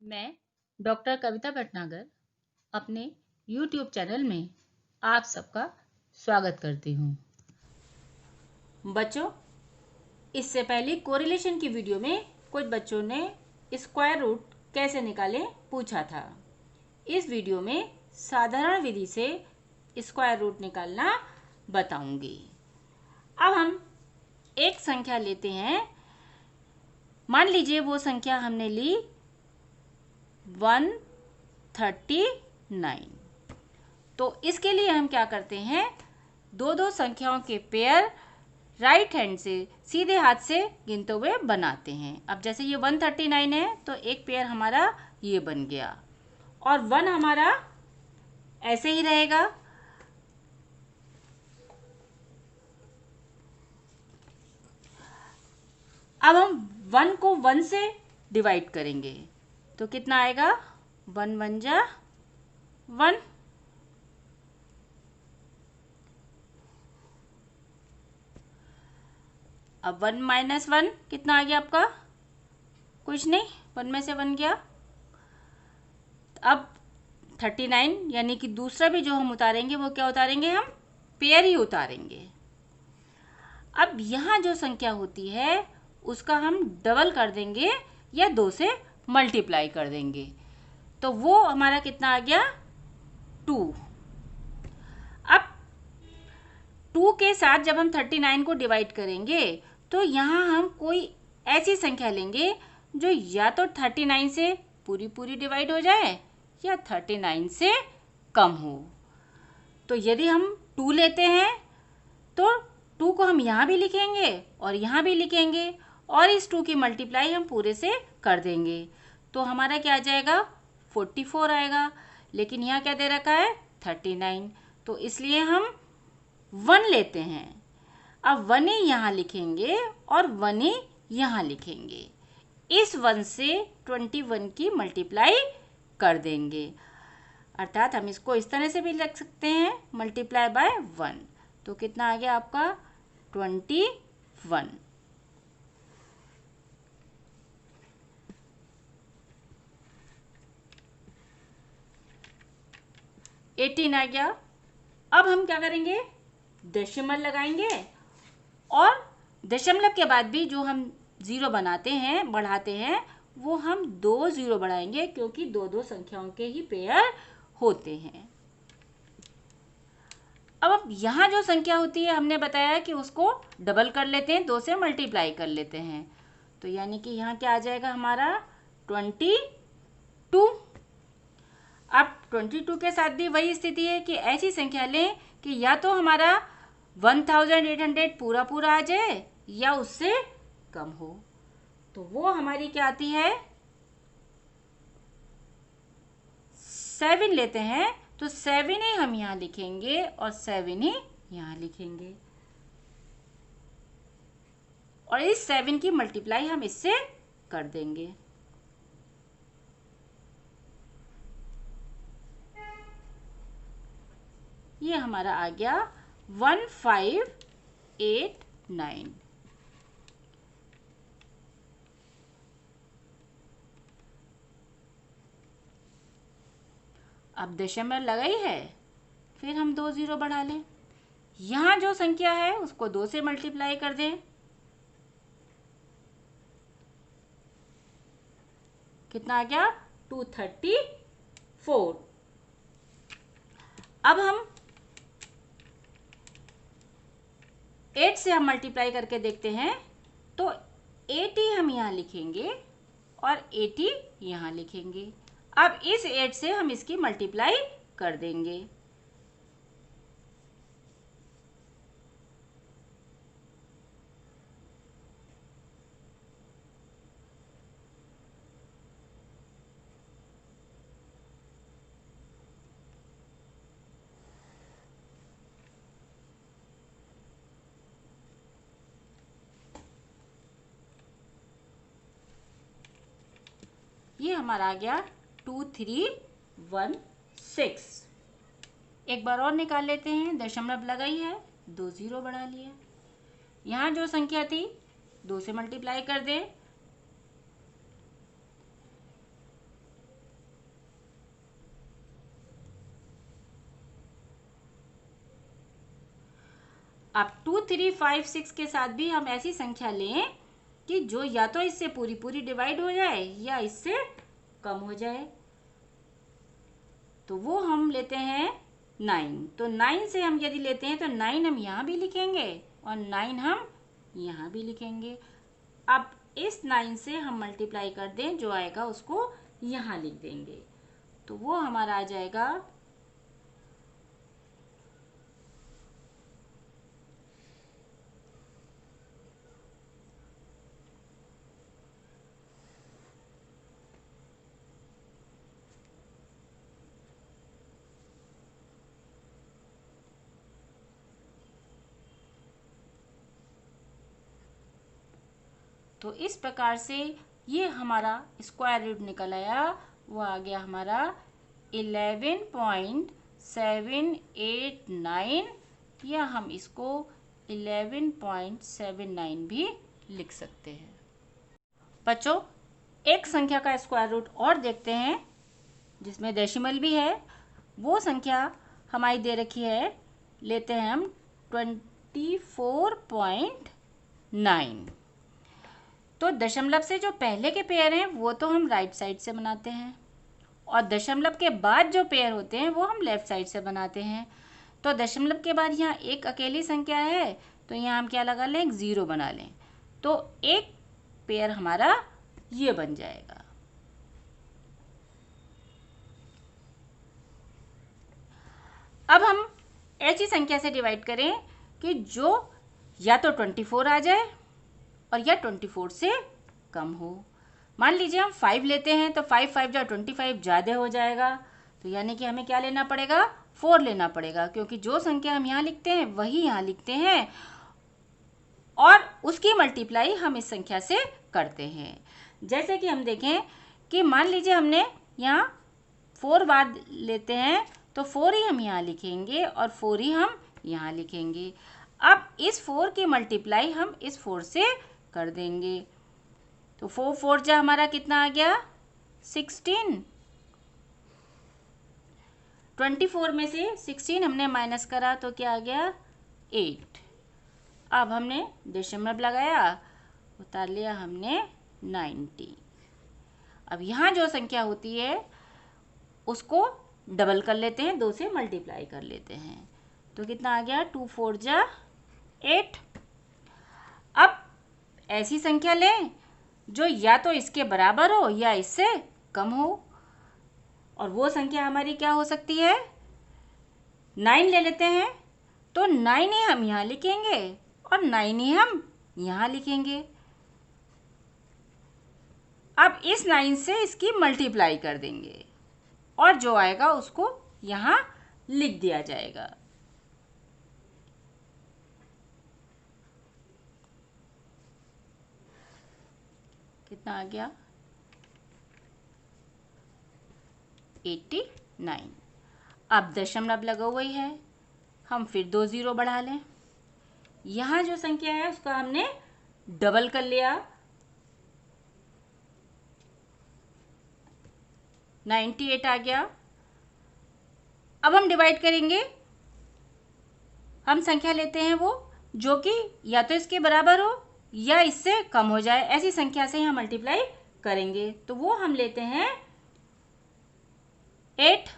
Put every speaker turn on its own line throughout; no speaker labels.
मैं डॉक्टर कविता भटनागर अपने YouTube channel में आप सबका स्वागत करती हूँ। बच्चों, इससे पहले कोरिलेशन की वीडियो में कुछ बच्चों ने स्क्वायर रूट कैसे निकालें पूछा था। इस वीडियो में साधारण विधि से स्क्वायर रूट निकालना बताऊंगी। अब हम एक संख्या लेते हैं। मान लीजिए वो संख्या हमने ली 139। तो इसके लिए हम क्या करते हैं, दो दो संख्याओं के पेयर राइट हैंड से सीधे हाथ से गिनते हुए बनाते हैं। अब जैसे ये 139 है तो एक पेयर हमारा ये बन गया और 1 हमारा ऐसे ही रहेगा। अब हम 1 को 1 से डिवाइड करेंगे तो कितना आएगा, 1 1 जा 1। अब 1 माइनस 1 कितना आ गया आपका, कुछ नहीं, 1 में से 1 गया। अब 39 यानी कि दूसरा भी जो हम उतारेंगे वो क्या उतारेंगे, हम पेयर ही उतारेंगे। अब यहाँ जो संख्या होती है उसका हम डबल कर देंगे या 2 से मल्टीप्लाई कर देंगे तो वो हमारा कितना आ गया, 2। अब 2 के साथ जब हम 39 को डिवाइड करेंगे तो यहाँ हम कोई ऐसी संख्या लेंगे जो या तो 39 से पूरी पूरी डिवाइड हो जाए या 39 से कम हो। तो यदि हम 2 लेते हैं तो 2 को हम यहाँ भी लिखेंगे और यहाँ भी लिखेंगे और इस 2 की मल्टीप्लाई हम पूरे से कर देंगे तो हमारा क्या आ जाएगा, 44 आएगा। लेकिन यहाँ क्या दे रखा है, 39, तो इसलिए हम 1 लेते हैं। अब 1 ही यहाँ लिखेंगे और 1 ही यहाँ लिखेंगे। इस 1 से 21 की मल्टीप्लाई कर देंगे, अर्थात हम इसको इस तरह से भी लिख सकते हैं, मल्टीप्लाई बाय 1। तो कितना आ गया आपका, 21। 18 आ गया। अब हम क्या करेंगे, दशमलव लगाएंगे और दशमलव के बाद भी जो हम जीरो बनाते हैं, बढ़ाते हैं, वो हम 2 जीरो बढ़ाएंगे क्योंकि दो दो संख्याओं के ही पेयर होते हैं। अब यहाँ जो संख्या होती है हमने बताया कि उसको डबल कर लेते हैं, 2 से मल्टीप्लाई कर लेते हैं। तो यानी कि यहाँ क्या आ जाएगा हमारा, 22। अब 22 के साथ भी वही स्थिति है कि ऐसी संख्या लें कि या तो हमारा 1800 पूरा पूरा आ जाए या उससे कम हो। तो वो हमारी क्या आती है, 7 लेते हैं तो 7 ही हम यहाँ लिखेंगे और 7 ही यहाँ लिखेंगे और इस 7 की मल्टीप्लाई हम इससे कर देंगे। ये हमारा आ गया 1589। अब दशमलव लगाई है, फिर हम 2 जीरो बढ़ा लें। यहाँ जो संख्या है उसको 2 से मल्टीप्लाई कर दें, कितना आ गया, 234। अब हम 8 से हम मल्टीप्लाई करके देखते हैं तो 80 हम यहाँ लिखेंगे और 80 यहाँ लिखेंगे। अब इस 8 से हम इसकी मल्टीप्लाई कर देंगे। ये हमारा आ गया 2316। एक बार और निकाल लेते हैं, दशमलव लगाई है, 2 जीरो बढ़ा लिया। यहाँ जो संख्या थी 2 से मल्टीप्लाई कर दें, अब 2, 3, 5, 6 के साथ भी हम ऐसी संख्या लें कि जो या तो इससे पूरी पूरी डिवाइड हो जाए या इससे कम हो जाए। तो वो हम लेते हैं 9। तो 9 से हम यदि लेते हैं तो 9 हम यहाँ भी लिखेंगे और 9 हम यहाँ भी लिखेंगे। अब इस 9 से हम मल्टीप्लाई कर दें, जो आएगा उसको यहाँ लिख देंगे। तो वो हमारा आ जाएगा 11। तो इस प्रकार से ये हमारा स्क्वायर रूट निकल आया, वो आ गया हमारा 11.789, या हम इसको 11.79 भी लिख सकते हैं। बच्चों, एक संख्या का स्क्वायर रूट और देखते हैं जिसमें डेसिमल भी है। वो संख्या हमारी दे रखी है, लेते हैं हम 24.9। तो दशमलव से जो पहले के पेयर हैं वो तो हम राइट साइड से बनाते हैं, और दशमलव के बाद जो पेयर होते हैं वो हम लेफ्ट साइड से बनाते हैं। तो दशमलव के बाद यहाँ एक अकेली संख्या है, तो यहाँ हम क्या लगा लें, एक 0 बना लें, तो एक पेयर हमारा ये बन जाएगा। अब हम ऐसी संख्या से डिवाइड करें कि जो या तो 24 आ जाए और या 24 से कम हो। मान लीजिए हम 5 लेते हैं, तो 5 5 जा 25 ज़्यादा हो जाएगा, तो यानी कि हमें क्या लेना पड़ेगा, 4 लेना पड़ेगा, क्योंकि जो संख्या हम यहाँ लिखते हैं वही यहाँ लिखते हैं और उसकी मल्टीप्लाई हम इस संख्या से करते हैं। जैसे कि हम देखें कि मान लीजिए हमने यहाँ 4 बार लेते हैं, तो 4 ही हम यहाँ लिखेंगे और 4 ही हम यहाँ लिखेंगे। अब इस 4 की मल्टीप्लाई हम इस 4 से कर देंगे, तो 4 4 जा हमारा कितना आ गया, 16। 24 में से 16 हमने माइनस करा तो क्या आ गया, 8। अब हमने दशमलव लगाया, उतार लिया हमने 90। अब यहाँ जो संख्या होती है उसको डबल कर लेते हैं, 2 से मल्टीप्लाई कर लेते हैं, तो कितना आ गया, 2 4 जा 8। अब ऐसी संख्या लें जो या तो इसके बराबर हो या इससे कम हो, और वो संख्या हमारी क्या हो सकती है, 9 ले लेते हैं, तो 9 ही हम यहाँ लिखेंगे और 9 ही हम यहाँ लिखेंगे। अब इस 9 से इसकी मल्टीप्लाई कर देंगे और जो आएगा उसको यहाँ लिख दिया जाएगा। कितना आ गया, 89। अब दशमलव लगा हुआ ही है, हम फिर 2 0 बढ़ा लें। यहाँ जो संख्या है उसका हमने डबल कर लिया, 98 आ गया। अब हम डिवाइड करेंगे, हम संख्या लेते हैं वो जो कि या तो इसके बराबर हो या इससे कम हो जाए, ऐसी संख्या से यहाँ मल्टीप्लाई करेंगे, तो वो हम लेते हैं 8।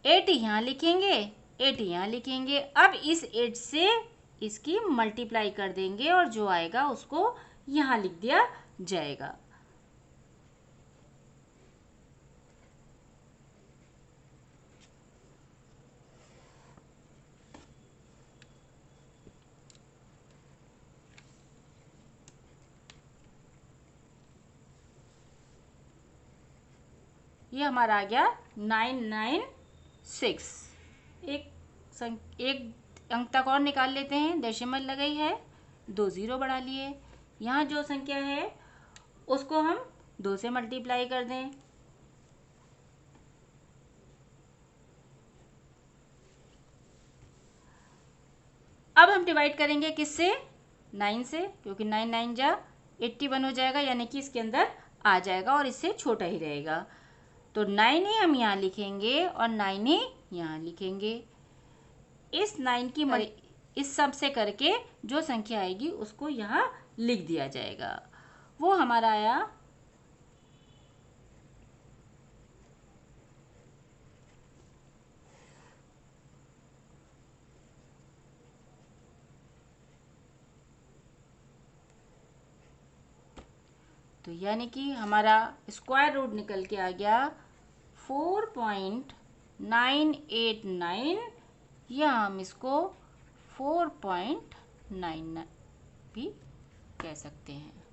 8 यहाँ लिखेंगे, 8 यहाँ लिखेंगे। अब इस 8 से इसकी मल्टीप्लाई कर देंगे और जो आएगा उसको यहाँ लिख दिया जाएगा। ये हमारा आ गया 996। एक अंक तक और निकाल लेते हैं, दशमलव लगाई है, 2 0 बढ़ा लिए। यहाँ जो संख्या है उसको हम 2 से मल्टीप्लाई कर दें, अब हम डिवाइड करेंगे किससे, 9 से, क्योंकि 9 9 जा 81 हो जाएगा, यानी कि इसके अंदर आ जाएगा और इससे छोटा ही रहेगा, तो 9 ही हम यहाँ लिखेंगे और 9 ही यहाँ लिखेंगे। इस 9 की इस सब से करके जो संख्या आएगी उसको यहाँ लिख दिया जाएगा। वो हमारा आया तो यानी कि हमारा स्क्वायर रूट निकल के आ गया 4.989 या हम इसको 4.99 भी कह सकते हैं।